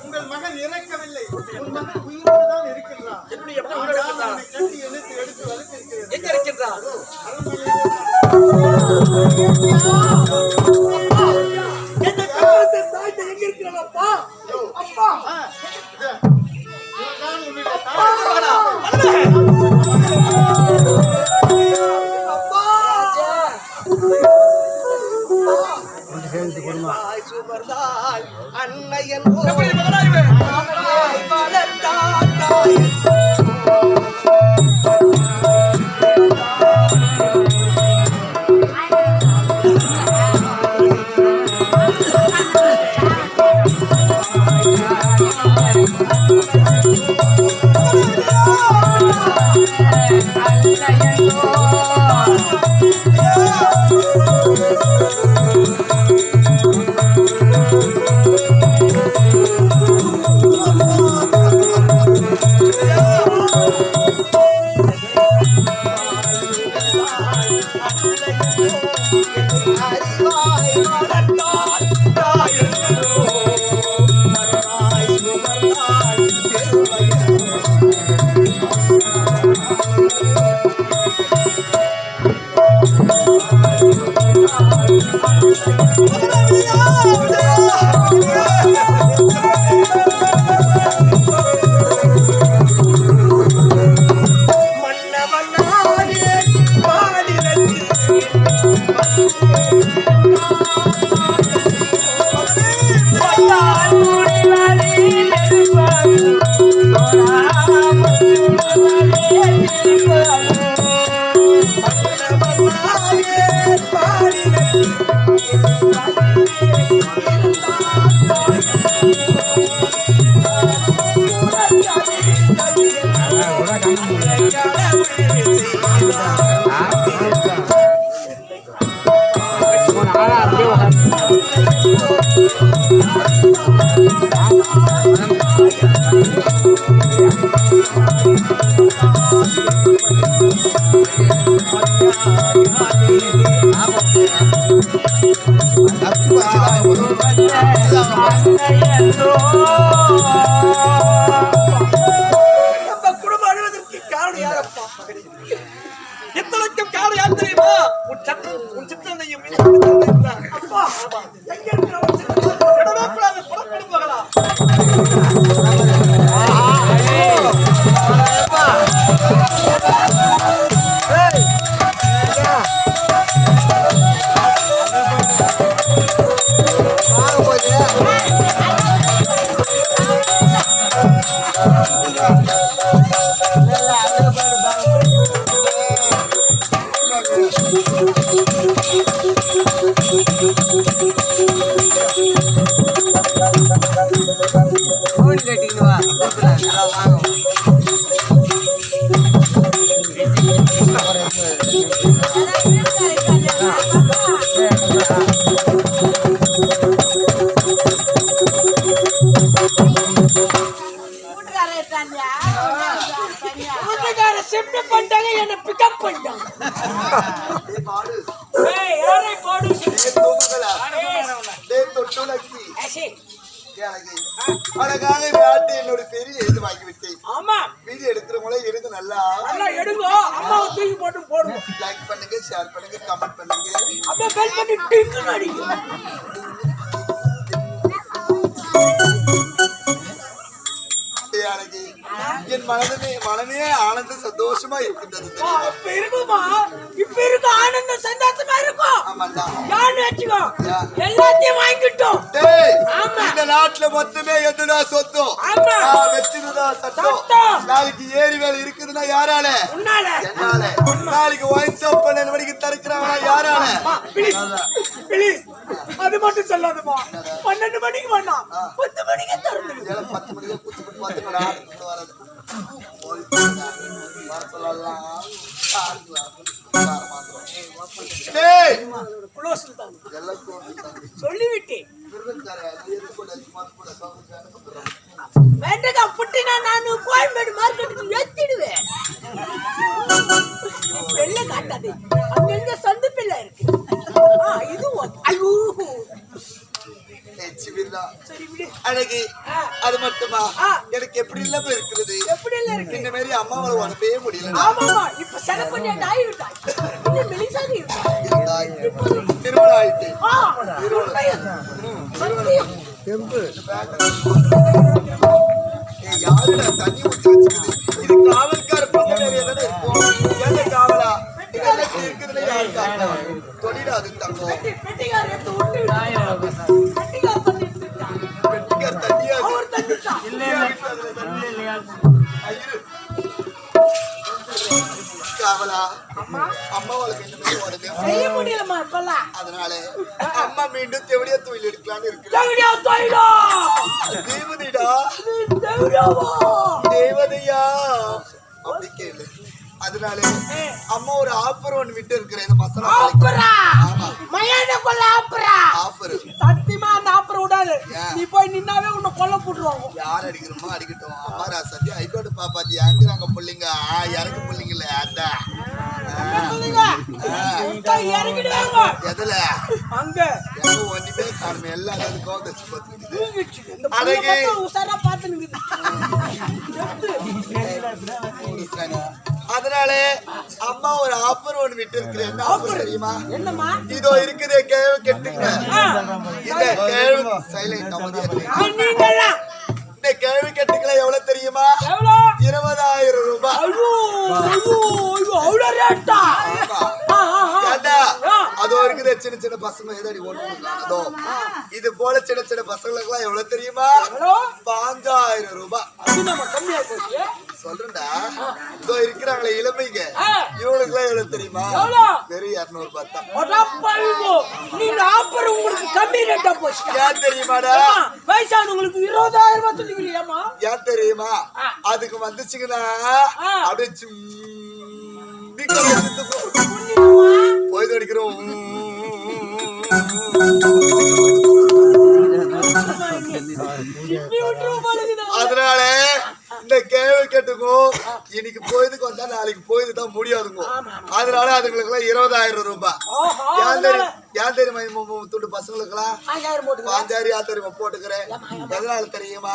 உங்கள் மகன் இறக்கவில்லை, உன் மகன் உயிரோடு தான் இருக்கின்றான். என்னுடைய மகன் கட்டி எடுத்து வளர்த்திருக்கிறது. எங்க இருக்கின்றான்? எங்க இருக்கிறாப்பா? அப்பா அன்னையன் குடும்பம் அழுவதற்கு காரணம் யாரப்பா? இத்தனைக்கும் காரணம் யார் தெரியுமா? உன் சித்தனையும் அப்பா எங்க இருக்கிற புறப்படும் போகலாம். அழகாக விளையாட்டு என்னோட பெரிய இது வாங்கிவிட்டேன். ஆமா, வீடியோ எடுக்கிறவங்களே எடுங்க, நல்லா எடுங்க. அம்மாவை தூக்கி போட்டு போடுங்க. லைக் பண்ணுங்க, ஷேர் பண்ணுங்க, கமெண்ட் பண்ணுங்க. அப்படியே பெல் பண்ணி டிங்கு அடிங்க. என் மனமே ஆனந்த சந்தோஷமா இருக்கின்றது. இப்ப இருக்குமா? இப்ப இருக்கு ஆனந்த சந்தோஷமா இருக்கும். யாரு வச்சுக்கோ, எல்லாத்தையும் வாங்கிட்டோம். இந்த நாட்டுல மொத்தமே எதுனா சொத்தம் வச்சிருந்தா சட்டம். நாளைக்கு ஏரி வேலை இருக்குதுன்னா யாரால? என்னால. நாளைக்கு ஒயின் ஷாப் 12 மணிக்கு திறக்கிறாங்களா யாரால? அது மட்டும் சொல்லாதமா. 12 மணிக்கு வேணாம், 10 மணிக்கு தரணும். 10 மணிக்கு கூத்து பார்த்து வரது சொல்லிவிட்டேன். வேண்டதா புட்டினா நான் கோயம்பேடு மார்க்கெட்டுக்கு ஏத்திடுவேன். வெள்ள காட்டாதே, அங்க சந்து பிள்ளை இருக்கு. இது ஐயோ சரி விடு. அழகு அது மட்டுமா எனக்கு எப்படி இல்லாம இருக்கிறது எப்படி இல்ல இருக்கு இந்த மாதிரி அம்மாவால உடம்பே முடியல ஆமாமா இப்ப செலப்பண்ணி டாய் விட்டா இன்னும் மெலிசாதி திருமணம் ஆயிட்டு யாருடா தண்ணி ஊத்தி வச்சுக்குது இது காவல்கார பொண்ணு நிறைய தானே இருக்கும் ஏன் காவலா இதெல்லாம் இருக்குதுல யாரு காட்டா தொழிலாது தங்கம் பெட்டிகார் எடுத்து விட்டு பெட்டிகார் பண்ணி பெட்டிக்கார் தண்ணியா அவர் தண்ணிச்சா காவலா அம்மாவாளுக்கு இந்த மாதிரி உடனே செய்ய முடியலமா இப்பெல்லாம் அதனால அம்மா மீண்டும் தெவடியா தொழில் எடுக்கலான்னு இருக்கிறேன் தேவடியா தொழிலா தேவதைடா தேவடியாவா தேவதையா அப்படி கேளு அதனால அம்மா ஒரு ஆஃபர் ஒன்று விட்டு இருக்கிறேன் இந்த மசாலா ஆப்பரா மயான கொல்ல ஆப்பரா ஆஃபர் சத்தியமா அந்த ஆப்பர் விடாது நீ போய் நின்னாவே உன்னை கொல்ல போட்டுருவாங்க யார் அடிக்கிறோமோ அடிக்கட்டும் அம்மா ராசாத்தி ஐகோடு பாப்பாத்தி ஏங்குறாங்க பிள்ளைங்க இறக்கு பிள்ளைங்கள அதான் இறங்கிடுவாங்க எதுல அங்க எங்க ஒண்ணுமே காணுமே எல்லாம் அது கோந்தச்சு பார்த்துக்கிட்டு அழகே உசாரா பார்த்து நிக்குது அதனால அம்மா ஒரு ஆஃபர் ஒன்று விட்டு இருக்கிறேன் என்ன ஆஃபர் தெரியுமா என்னம்மா இதோ இருக்குது கேள்வி கேட்டுங்க இந்த கேள்வி சைலண்ட் நீங்களா இந்த கேள்வி கேட்டுக்கலாம் எவ்வளவு தெரியுமா எவ்வளவு 20,000 ரூபாய் ஐயோ ஐயோ ஐயோ அவ்வளவு ரேட்டா ஏண்டா அதோ இருக்குது சின்ன சின்ன பசங்க ஏதாடி ஓடுவாங்க அதோ இது போல சின்ன சின்ன பசங்களுக்கு எல்லாம் எவ்வளவு தெரியுமா 5,000 ரூபாய் அது நம்ம கம்மியா போச்சு சொல்றேன்டா இதோ இருக்கிறாங்களே இளமைங்க இவங்களுக்கு எல்லாம் எவ்வளவு தெரியுமா வெறும் 200 ரூபாய் தான் நீ ஆப்பர் உங்களுக்கு கம்மி ரேட்டா போச்சு ஏன் தெரியுமாடா வயசானவங்களுக்கு 20,000 ரூபாய் சொல்லிக்கிறியாமா ஏன் தெரியுமா அதுக்கு வந்துச்சுங்கன்னா அப்படியே போய் அடிக்கிறோம் அதனால இந்த கேள்வி கேட்டுக்கும் இன்னைக்கு போயதுக்கு வந்தா நாளைக்கு போயது தான் முடியாதுங்க அதனால அதுங்களுக்கு எல்லாம் 20,000 ரூபாய் ஏன் தெரியுமா துண்டு பசங்களுக்கு எல்லாம் 5,000 யார் தெரியுமா போட்டுக்கிறேன் எதனால தெரியுமா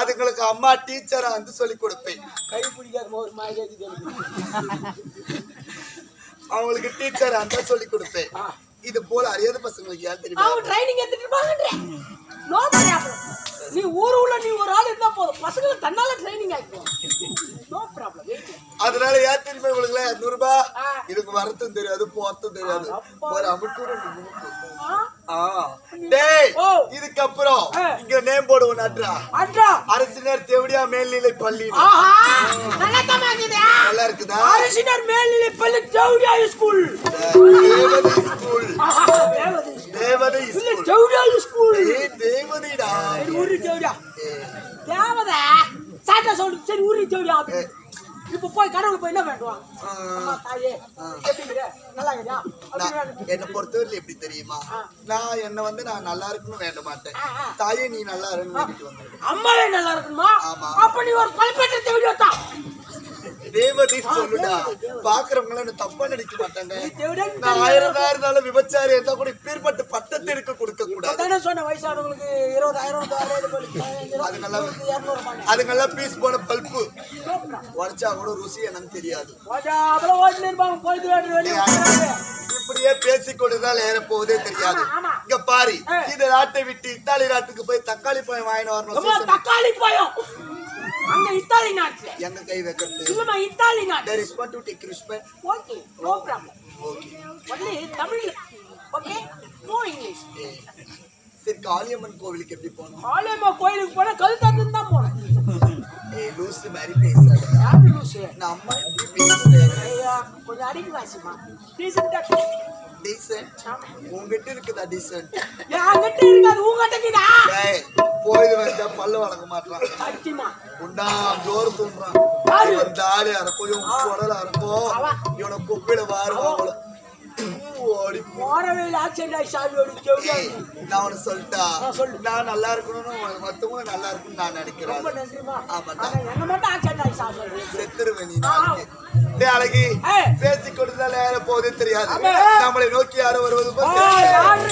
அதுங்களுக்கு அம்மா டீச்சரா வந்து சொல்லி கொடுப்பேன் கை பிடிக்காத ஒரு மாதிரி அவங்களுக்கு டீச்சரா வந்து சொல்லி கொடுப்பேன் இது போல அறியாத பசங்களுக்கு ஏன் தெரியுமா அவங்க ட்ரைனிங் எடுத்துட்டு இருப்பாங்கன்றே நோ ப்ராப்ளம் நீ ஊருல நீ ஒரு ஆள் இருந்தா போதும் பசங்க தன்னால ட்ரைனிங் ஆயிடுவாங்க நோ ப்ராப்ளம் அதனால ஏன் தெரியுமா உங்களுக்கு 200 ரூபாய் இதுக்கு வரத்தும் தெரியாது போறதும் தெரியாது ஒரு அமுக்கு டேய் இதுக்கப்புறம் இங்க நேம் போடுவோம் அட்ரா அரசினர் தேவடியா மேல்நிலை பள்ளி நல்லா இருக்குதா அரசினர் மேல்நிலை பள்ளி தேவடியா ஸ்கூல் தேவதை ஸ்கூல் தேவடியா ஸ்கூல் தேவதைடா ஊரி தேவடியா தேவதை சாட்டா சொல்லு சரி ஊரி தேவடியா இப்ப போய் கடவுள் போய் என்ன வேண்டுவாங்க அம்மா தாயே எப்படி நல்லா இருக்கியா என்ன பொறுத்தவரையில எப்படி தெரியுமா நான் என்ன வந்து நான் நல்லா இருக்கணும் வேண்ட மாட்டேன் தாயே நீ நல்லா இருக்கணும் வேண்டிட்டு வந்தேன் அம்மாவே நல்லா இருக்கணுமா அப்ப நீ ஒரு பல்பேட்டை தேவடியா தான் தேவதை சொல்லுடா பாக்குறவங்க என்ன தப்பா நினைக்க மாட்டாங்க நான் 1000 இருந்தாலும் விபச்சாரி இருந்தா கூட இப்பேற்பட்ட பட்டத்தை இருக்க கொடுக்க கூடாது சொன்ன வயசானவங்களுக்கு 20,000 அதுங்கெல்லாம் பீஸ் போன பல்பு உடைச்சா கூட ருசி என்னன்னு தெரியாது இப்படியே பேசிக்கொண்டுதான் ஏற போவதே தெரியாது இங்க பாரு இந்த நாட்டை விட்டு இத்தாலி நாட்டுக்கு போய் தக்காளி பழம் வாங்கிட்டு வரணும் தக்காளி பழம் அங்க இத்தாலி நாட்டுல எங்க கை வைக்கிறது இல்லமா இத்தாலி நாட்டு there is one to take respect okay no problem okay only Tamil okay no english சரி காளியம்மன் கோவிலுக்கு எப்படி போறோம் காளியம்மன் கோயிலுக்கு போனா கல்கத்தா தான் போறோம் ஏய் லூசு மாதிரி பேசாத யாரு லூசு நான் அம்மா இப்படி பேசுறேன் ஐயா கொஞ்சம் அடிக்கு வாசிமா டீசன்ட்டா டீசன்ட் உங்ககிட்ட இருக்குதா டீசன்ட் என்கிட்ட இருக்காது உங்ககிட்ட இருக்குதா டேய் போய் வந்தா பல்ல வளக்க மாட்டான் சத்தியமா உண்டா ஜோர் தூண்றான் இவன் தாடி அரப்போயும் குடல அரப்போ இவனை குப்பில வாருவாங்கள ஓடி போறவேல ஆக்சிடென்ட் ஆயி சாவி ஓடி நான் உனக்கு சொல்லிட்டா நான் நல்லா இருக்கணும்னு மத்தவங்க நல்லா இருக்கும்னு நான் நினைக்கிறேன் ரொம்ப நன்றிமா ஆமாடா என்ன மட்டும் ஆக்சிடென்ட் ஆயி சாவி ஓடி செத்துருவே நீ நாளைக்கு டேய் அழகி பேசி கொடுத்தால ஏற போதே தெரியாது நம்மளை நோக்கி யாரும் வருவது யாரு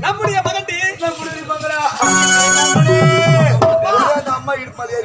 நம்முடைய மகன் அம்மா இடுப்பது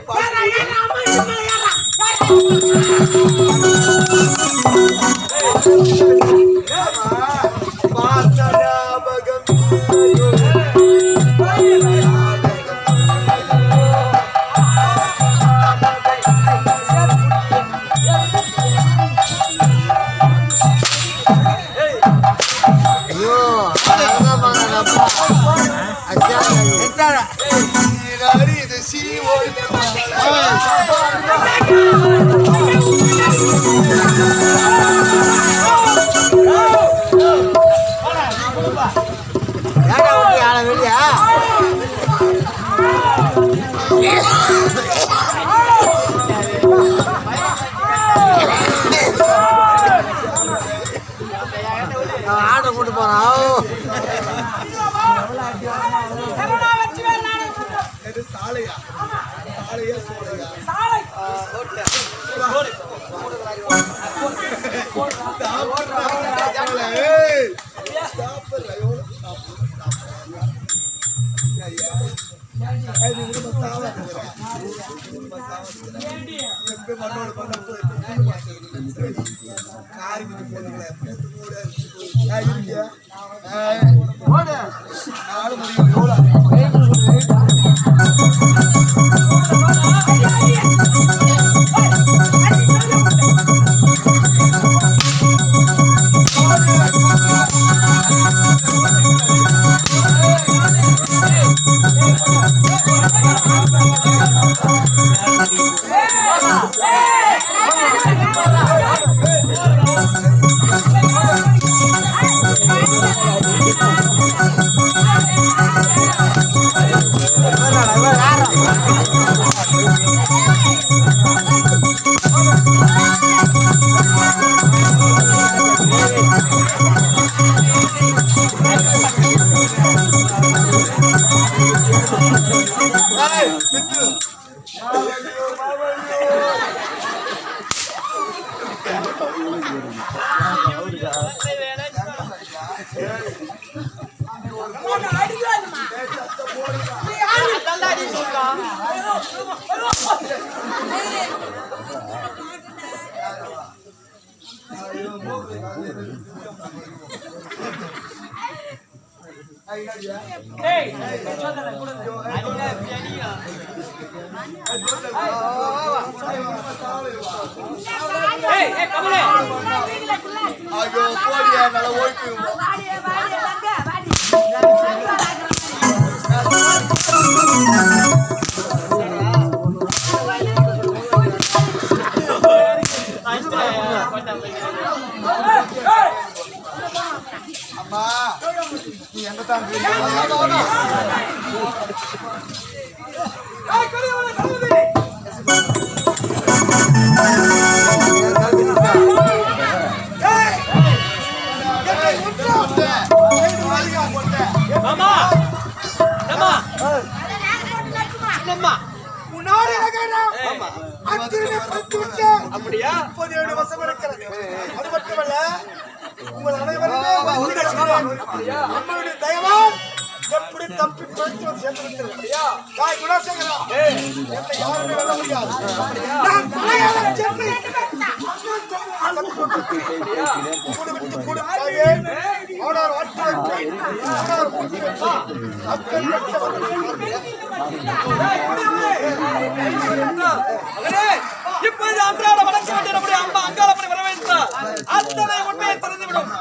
ஆட கூட்டு போறோம் சாலையா சாலையா சோலையா Hey! டேய் சோதனை கொடுங்க ஏய் ஏய் கமலே ஐயோ போடியா நல்ல ஓய்க்கு அம்மா நீ எங்க தான் அப்படியா 37 வருஷம் இருக்கிறது. அது மட்டுமல்ல உங்கள் அனைவருமே நம்மளுடைய தயவால் எப்படி தப்பி பிழைத்து வந்து சேர்ந்து விட்டது. தாய் குணசேகரா என்னை யாருமே வெல்ல முடியாது. நான் தலையால சென்று கூடு விட்டு கூடு தாயே அவனார் வாட்டி வைப்பேன் அவனார் கூட்டி வைப்பேன் அக்கல் இப்போது அன்றாட வளர்ச்சி வேண்டிய நம்முடைய அம்மா அங்காளப்படி வரவேற்றார். அத்தனை உண்மையை தெரிந்துவிடும்.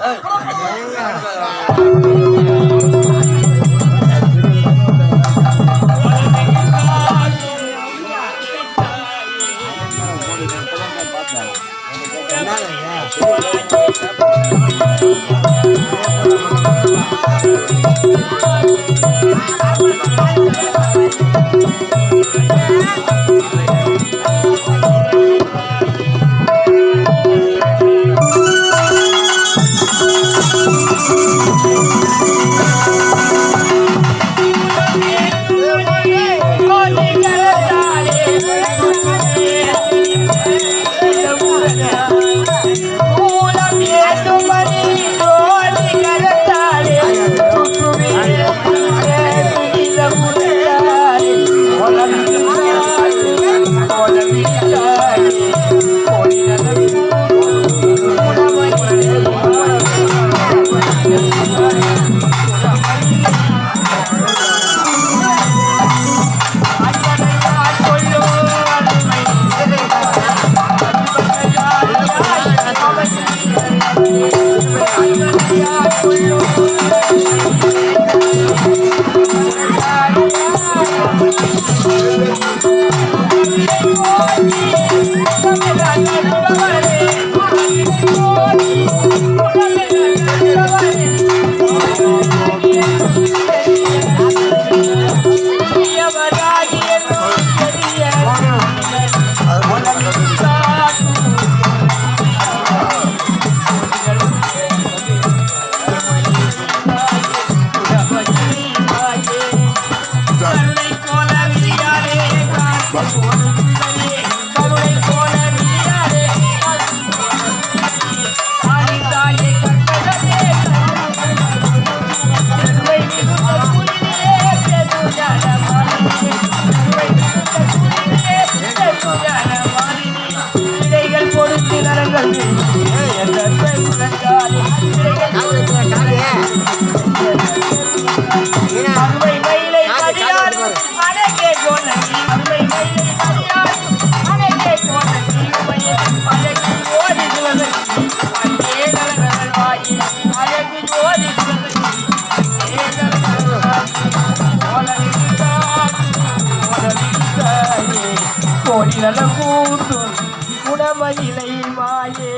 கோடி நலம் கூட்டும் குணமயிலை மாயே